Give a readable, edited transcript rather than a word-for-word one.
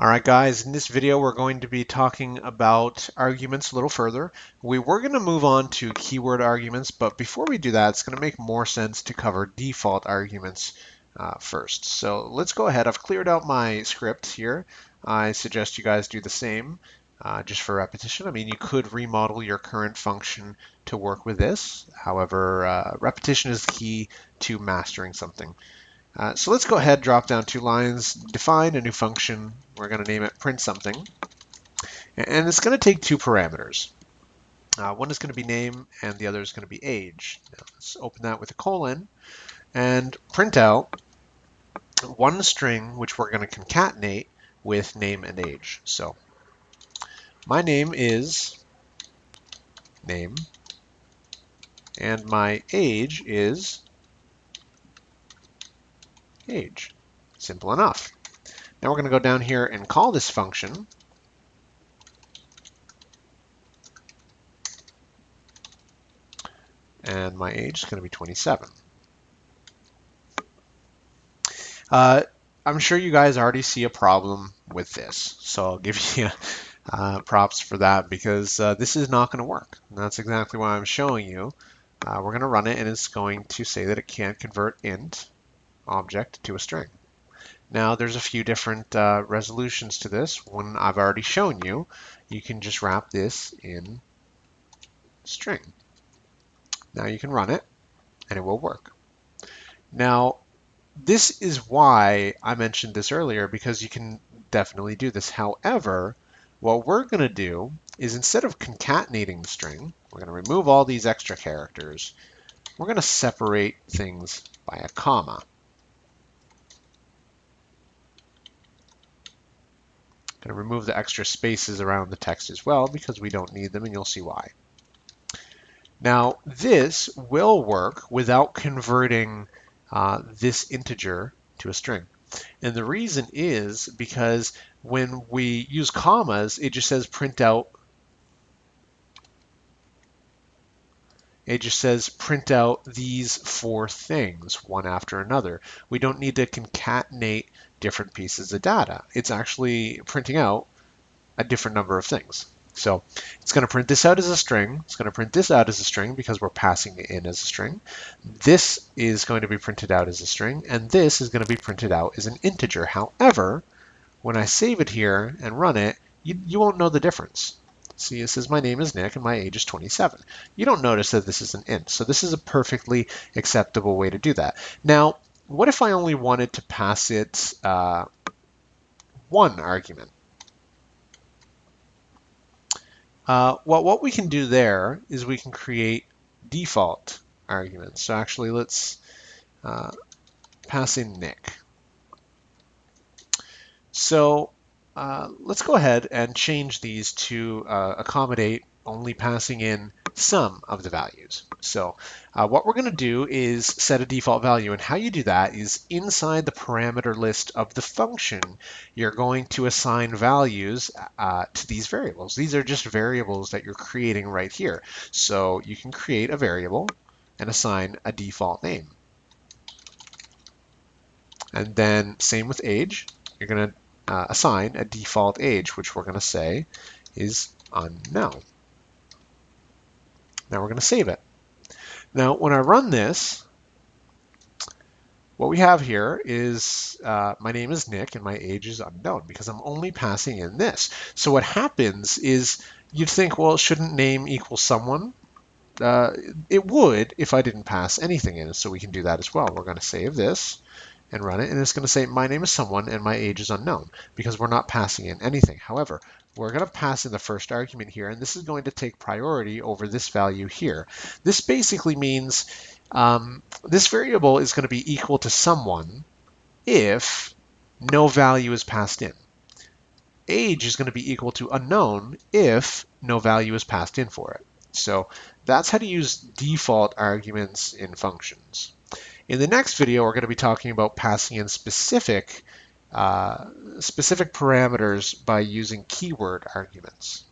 Alright guys, in this video we're going to be talking about arguments a little further. We were going to move on to keyword arguments, but before we do that, it's going to make more sense to cover default arguments first. So let's go ahead. I've cleared out my script here. I suggest you guys do the same just for repetition. I mean, you could remodel your current function to work with this. However, repetition is the key to mastering something. So let's go ahead, drop down 2 lines, define a new function. We're going to name it print something. And it's going to take 2 parameters. One is going to be name and the other is going to be age. Now, let's open that with a colon and print out one string which we're going to concatenate with name and age. So my name is name and my age is age. Simple enough. Now we're going to go down here and call this function. And my age is going to be 27. I'm sure you guys already see a problem with this, so I'll give you props for that because this is not going to work. And that's exactly why I'm showing you. We're going to run it and it's going to say that it can't convert int object to a string. Now there's a few different resolutions to this. One I've already shown you. You can just wrap this in string. Now you can run it and it will work. Now this is why I mentioned this earlier, because you can definitely do this. However, what we're going to do is instead of concatenating the string, we're going to remove all these extra characters. We're going to separate things by a comma. Going to remove the extra spaces around the text as well because we don't need them, and you'll see why. Now this will work without converting this integer to a string. And the reason is because when we use commas, it just says print out. It just says print out these 4 things one after another. We don't need to concatenate different pieces of data. It's actually printing out a different number of things. So it's going to print this out as a string. It's going to print this out as a string because we're passing it in as a string. This is going to be printed out as a string, and this is going to be printed out as an integer. However, when I save it here and run it, you won't know the difference. See, it says my name is Nick and my age is 27. You don't notice that this is an int. So this is a perfectly acceptable way to do that. Now, what if I only wanted to pass it one argument? Well, what we can do there is we can create default arguments. So actually, let's pass in Nick. So let's go ahead and change these to accommodate only passing in some of the values. So what we're going to do is set a default value, and how you do that is inside the parameter list of the function, you're going to assign values to these variables. These are just variables that you're creating right here. So you can create a variable and assign a default name. And then same with age, you're going to assign a default age, which we're going to say is unknown. Now we're going to save it. Now when I run this, what we have here is my name is Nick and my age is unknown because I'm only passing in this. So what happens is you'd think, well, shouldn't name equal someone? It would if I didn't pass anything in, so we can do that as well. We're going to save this and run it, and it's going to say my name is someone and my age is unknown because we're not passing in anything. However, we're going to pass in the first argument here, and this is going to take priority over this value here. This basically means this variable is going to be equal to someone if no value is passed in. Age is going to be equal to unknown if no value is passed in for it. So that's how to use default arguments in functions. In the next video, we're going to be talking about passing in specific parameters by using keyword arguments.